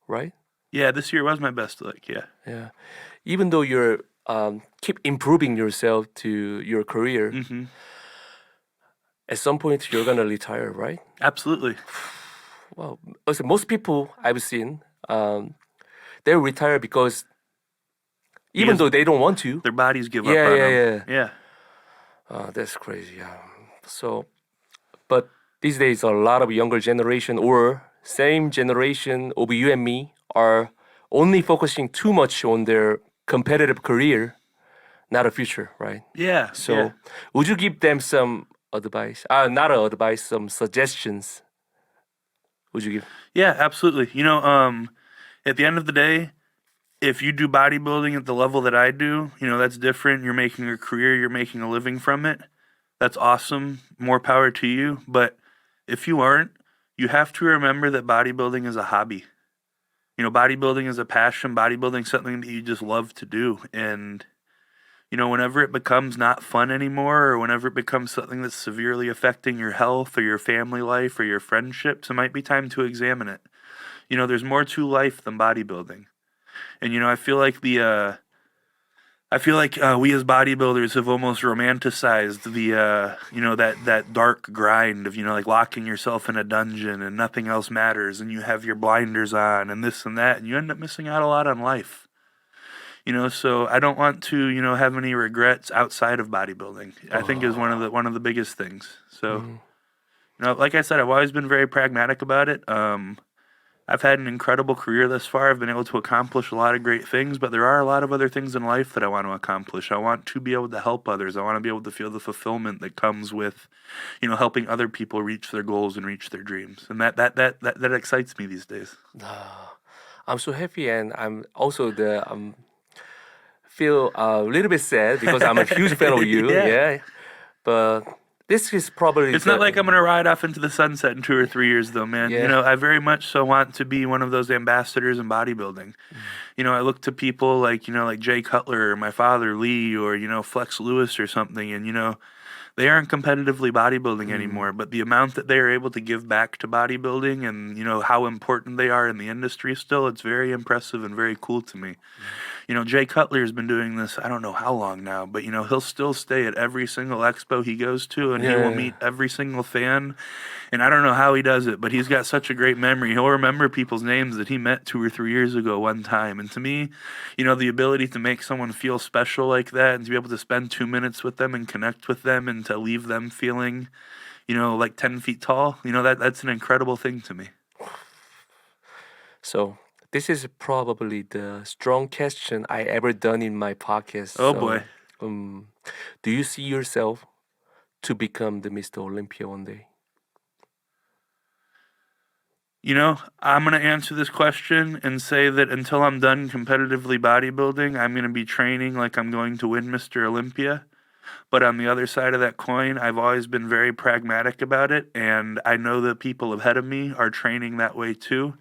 right? Yeah, this year was my best look, yeah. Yeah. Even though you're keep improving yourself to your career, Hmm. at some point you're gonna retire, right? Absolutely. Well, also most people I've seen, they retire because even Because though they don't want to. their bodies give up Yeah, on yeah, them. yeah. Yeah. That's crazy. Yeah. So, but these days, a lot of younger generation or same generation of you and me are only focusing too much on their competitive career, not a future, right? Yeah. So, yeah. would you give them some advice? Not advice, some suggestions. Would you give? Yeah, absolutely. At the end of the day, if you do bodybuilding at the level that I do, that's different. You're making a career, you're making a living from it. That's awesome. More power to you. But if you aren't, you have to remember that bodybuilding is a hobby. Bodybuilding is a passion. Bodybuilding is something that you just love to do. And, whenever it becomes not fun anymore, or whenever it becomes something that's severely affecting your health or your family life or your friendships, it might be time to examine it. There's more to life than bodybuilding. And, I feel like we as bodybuilders have almost romanticized that dark grind of, like locking yourself in a dungeon and nothing else matters and you have your blinders on and this and that and you end up missing out a lot on life. So I don't want to, have any regrets outside of bodybuilding. I think is one of the biggest things. So, like I said, I've always been very pragmatic about it. I've had an incredible career thus far. I've been able to accomplish a lot of great things, but there are a lot of other things in life that I want to accomplish. I want to be able to help others. I want to be able to feel the fulfillment that comes with, helping other people reach their goals and reach their dreams. And that excites me these days. I'm so happy, and I'm also feel a little bit sad because I'm a huge fan of you. Yeah. Yeah, but this is probably. It's not like I'm going to ride off into the sunset in 2 or 3 years, though, man. Yeah. I very much so want to be one of those ambassadors in bodybuilding. I look to people like Jay Cutler or my father, Lee, or, Flex Lewis or something, and, they aren't competitively bodybuilding anymore, but the amount that they are able to give back to bodybuilding and, how important they are in the industry still, it's very impressive and very cool to me. Jay Cutler has been doing this, I don't know how long now, but, he'll still stay at every single expo he goes to and he will meet every single fan. And I don't know how he does it, but he's got such a great memory. He'll remember people's names that he met 2 or 3 years ago one time. And to me, the ability to make someone feel special like that and to be able to spend 2 minutes with them and connect with them and to leave them feeling, like 10 feet tall, that's an incredible thing to me. So this is probably the strong question I ever done in my podcast. Oh, So, boy. Do you see yourself to become the Mr. Olympia one day? I'm going to answer this question and say that until I'm done competitively bodybuilding, I'm going to be training like I'm going to win Mr. Olympia. But on the other side of that coin, I've always been very pragmatic about it. And I know that people ahead of me are training that way too.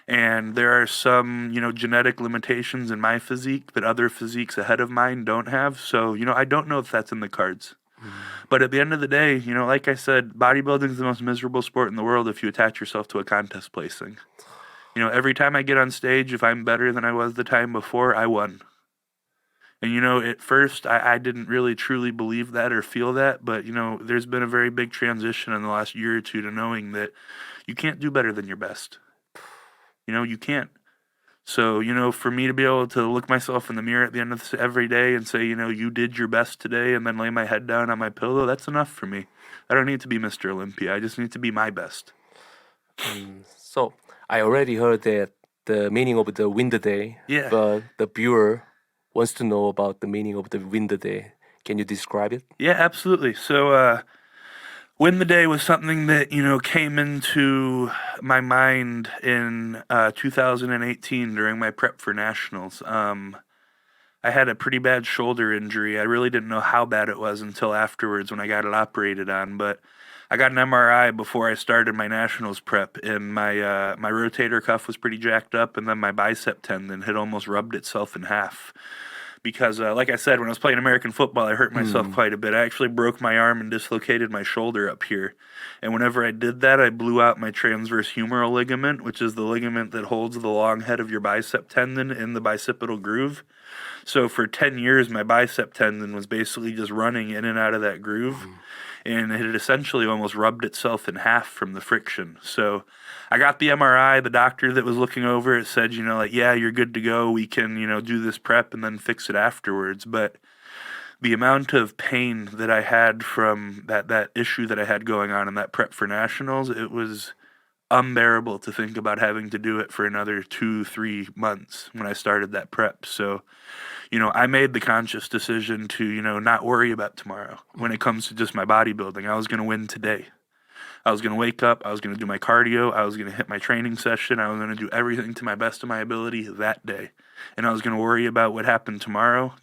And there are some, genetic limitations in my physique that other physiques ahead of mine don't have. So, I don't know if that's in the cards. But at the end of the day, like I said, bodybuilding is the most miserable sport in the world if you attach yourself to a contest placing. Every time I get on stage, if I'm better than I was the time before, I won. And, at first, I didn't really truly believe that or feel that. But, there's been a very big transition in the last year or two to knowing that you can't do better than your best. You can't. So, for me to be able to look myself in the mirror at the end of every day and say, you did your best today, and then lay my head down on my pillow, that's enough for me. I don't need to be Mr. Olympia. I just need to be my best. So I already heard that the meaning of the win the day. Yeah. But the viewer wants to know about the meaning of the win the day. Can you describe it? Yeah, absolutely. So, win the day was something that, came into my mind in 2018 during my prep for nationals. I had a pretty bad shoulder injury. I really didn't know how bad it was until afterwards when I got it operated on. But I got an MRI before I started my nationals prep, and my rotator cuff was pretty jacked up, and then my bicep tendon had almost rubbed itself in half. Because, like I said, when I was playing American football, I hurt myself quite a bit. I actually broke my arm and dislocated my shoulder up here. And whenever I did that, I blew out my transverse humeral ligament, which is the ligament that holds the long head of your bicep tendon in the bicipital groove. So for 10 years, my bicep tendon was basically just running in and out of that groove. And it had essentially almost rubbed itself in half from the friction. So I got the MRI. The doctor that was looking over it said, yeah, you're good to go. We can, do this prep and then fix it afterwards. But the amount of pain that I had from that issue that I had going on in that prep for nationals, it was unbearable to think about having to do it for another 2-3 months when I started that prep. So, I made the conscious decision to, not worry about tomorrow when it comes to just my bodybuilding. I was going to win today. I was going to wake up. I was going to do my cardio. I was going to hit my training session. I was going to do everything to my best of my ability that day. And I was going to worry about what happened tomorrow.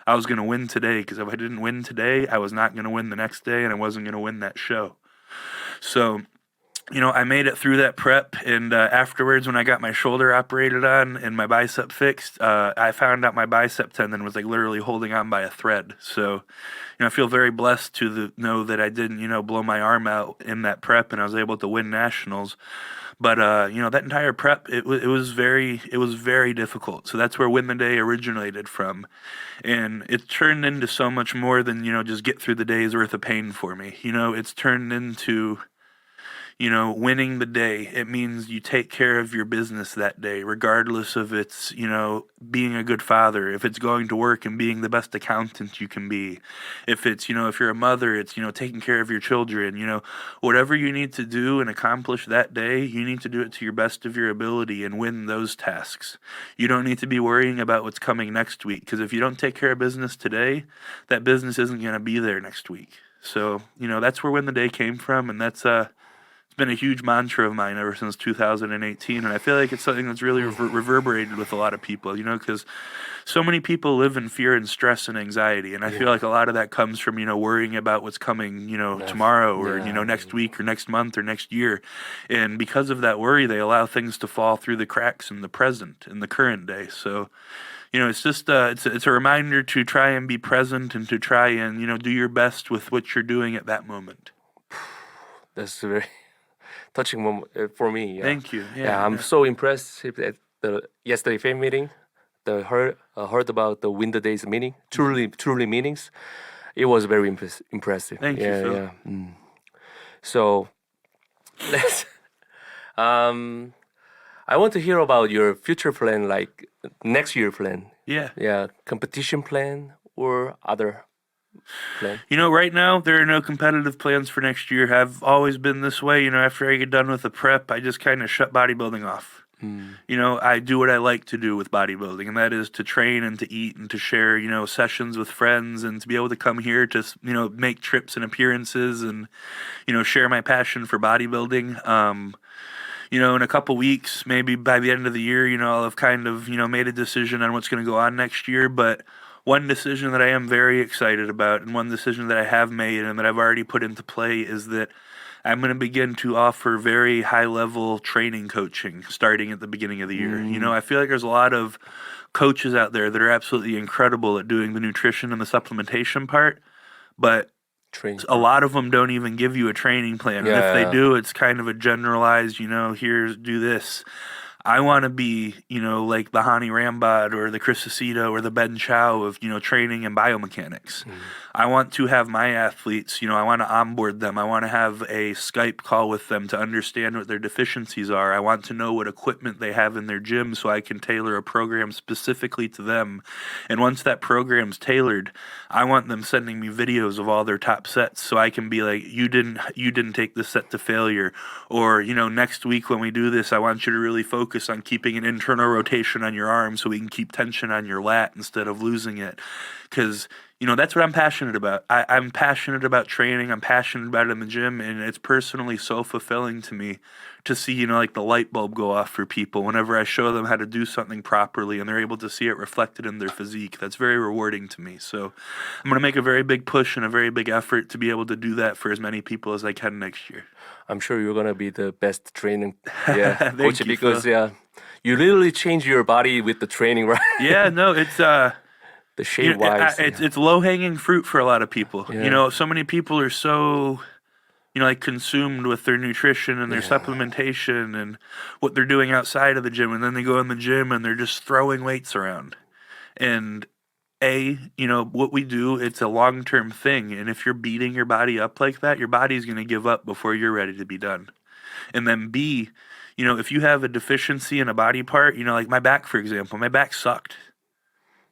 I was going to win today, because if I didn't win today, I was not going to win the next day, and I wasn't going to win that show. So, I made it through that prep, and afterwards, when I got my shoulder operated on and my bicep fixed, I found out my bicep tendon was like literally holding on by a thread. So, I feel very blessed to know that I didn't, blow my arm out in that prep, and I was able to win nationals. But that entire prep, it was very difficult. So that's where Win the Day originated from, and it turned into so much more than just get through the day's worth of pain for me. It's turned into winning the day. It means you take care of your business that day, regardless of it's, being a good father, if it's going to work and being the best accountant you can be, if it's, if you're a mother, it's, taking care of your children, whatever you need to do and accomplish that day, you need to do it to your best of your ability and win those tasks. You don't need to be worrying about what's coming next week, because if you don't take care of business today, that business isn't going to be there next week. So, that's where Win the Day came from, and that's, it's been a huge mantra of mine ever since 2018, and I feel like it's something that's really reverberated with a lot of people, because so many people live in fear and stress and anxiety, and I feel like a lot of that comes from, worrying about what's coming, tomorrow or, next week or next month or next year, and because of that worry, they allow things to fall through the cracks in the present, in the current day. So, it's just it's a reminder to try and be present and to try and, do your best with what you're doing at that moment. That's very touching moment for me. Yeah. Thank you. I'm so impressed at the yesterday fan meeting. Heard about the Win the Day's meaning. Truly meanings. It was very impressive. Thank you, Phil. So let's. I want to hear about your future plan, like next year plan. Yeah. Competition plan or other plan? Right now, there are no competitive plans for next year. I've always been this way. After I get done with the prep, I just kind of shut bodybuilding off. I do what I like to do with bodybuilding, and that is to train and to eat and to share, sessions with friends and to be able to come here to, make trips and appearances and, share my passion for bodybuilding. In a couple weeks, maybe by the end of the year, I'll have kind of, made a decision on what's going to go on next year. But one decision that I am very excited about, and one decision that I have made and that I've already put into play, is that I'm going to begin to offer very high level training coaching starting at the beginning of the year. You know, I feel like there's a lot of coaches out there that are absolutely incredible at doing the nutrition and the supplementation part, but Train. a lot of them don't even give you a training plan. And if they do, it's kind of a generalized, you know, here's do this. I want to be, you know, like the Hani Rambod or the Chris Aceto or the Ben Chow of, you know, training and biomechanics. I want to have my athletes, you know, I want to onboard them. I want to have a Skype call with them to understand what their deficiencies are. I want to know what equipment they have in their gym so I can tailor a program specifically to them. And once that program's tailored, I want them sending me videos of all their top sets so I can be like, you didn't take this set to failure. Or, you know, next week when we do this, I want you to really focus on keeping an internal rotation on your arm so we can keep tension on your lat instead of losing it. Because, you know, that's what I'm passionate about. I'm passionate about training. I'm passionate about it in the gym. And it's personally so fulfilling to me to see, you know, like the light bulb go off for people whenever I show them how to do something properly and they're able to see it reflected in their physique. That's very rewarding to me. So I'm going to make a very big push and a very big effort to be able to do that for as many people as I can next year. I'm sure you're gonna be the best training coach you, because Phil. you literally change your body with the training, right? Yeah, no, it's The you shape know, wise. it's low hanging fruit for a lot of people. Yeah. You know, so many people are so, you know, like consumed with their nutrition and their supplementation and what they're doing outside of the gym, and then they go in the gym and they're just throwing weights around. And you know, what we do, it's a long term thing, and if you're beating your body up like that, your body's going to give up before you're ready to be done. And then B, you know, if you have a deficiency in a body part, you know, like my back, for example, my back sucked.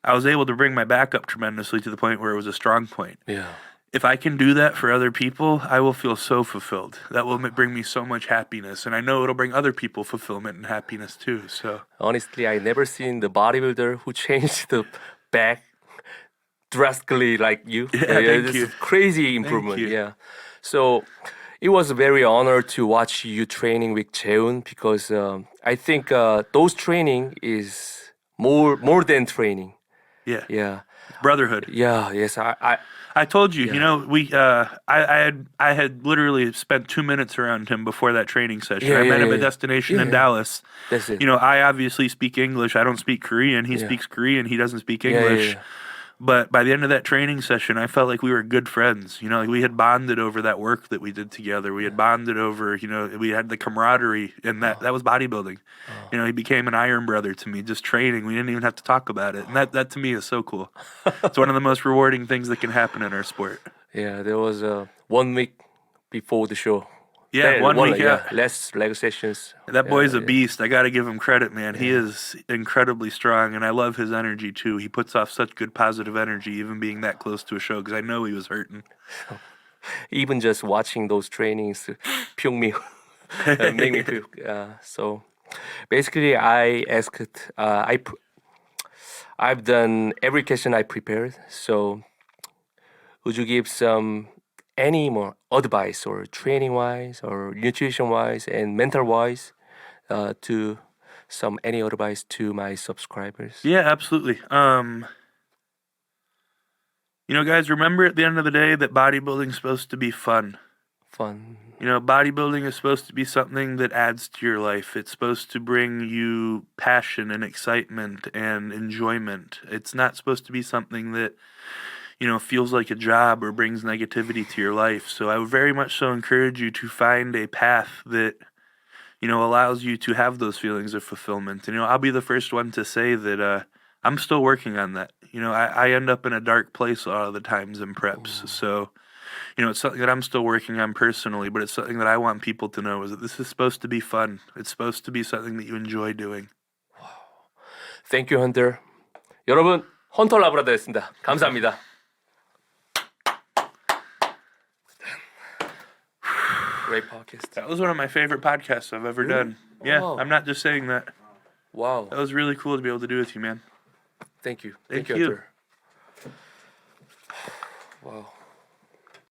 I was able to bring my back up tremendously to the point where it was a strong point. Yeah. If I can do that for other people, I will feel so fulfilled. That will bring me so much happiness, and I know it'll bring other people fulfillment and happiness too. So Honestly, I never seen the bodybuilder who changed the back drastically like you. Thank this you. is crazy improvement. you. Yeah. So it was a very honor to watch you training with Jeon because I think those training is more than training. yeah, Yeah. brotherhood. Yeah. Yes. I told you, you know, I had literally spent 2 minutes around him before that training session. I met him at Destination in Dallas. That's it. You know, I obviously speak English. I don't speak Korean. He speaks Korean. He doesn't speak English. But by the end of that training session, I felt like we were good friends. You know, like we had bonded over that work that we did together. We had bonded over, you know, we had the camaraderie, and that was bodybuilding. You know, he became an iron brother to me, just training. We didn't even have to talk about it. And that to me is so cool. It's one of the most rewarding things that can happen in our sport. Yeah. There was 1 week before the show. Yeah, one week, yeah. Less leg sessions. That boy's a beast. I got to give him credit, man. He is incredibly strong, and I love his energy too. He puts off such good positive energy, even being that close to a show, because I know he was hurting. Even just watching those trainings, Pyongmi, make me feel. So basically, I asked. I've done every question I prepared. So would you give any more advice or training wise or nutrition wise and mental wise to any advice to my subscribers? Yeah, absolutely. You know, guys, remember at the end of the day that bodybuilding is supposed to be fun. Fun. You know, bodybuilding is supposed to be something that adds to your life. It's supposed to bring you passion and excitement and enjoyment. It's not supposed to be something that, you know, feels like a job or brings negativity to your life. So I would very much so encourage you to find a path that, you know, allows you to have those feelings of fulfillment. And, you know, I'll be the first one to say that I'm still working on that. You know, I end up in a dark place a lot of the times in preps. So, you know, it's something that I'm still working on personally, but it's something that I want people to know is that this is supposed to be fun. It's supposed to be something that you enjoy doing. Thank you, Hunter. 여러분, 헌터 라브라더였습니다. 감사합니다. Great podcast. That was one of my favorite podcasts I've ever done. Yeah, Wow. I'm not just saying that. Wow. That was really cool to be able to do with you, man. Thank you. Thank you, you. Hunter.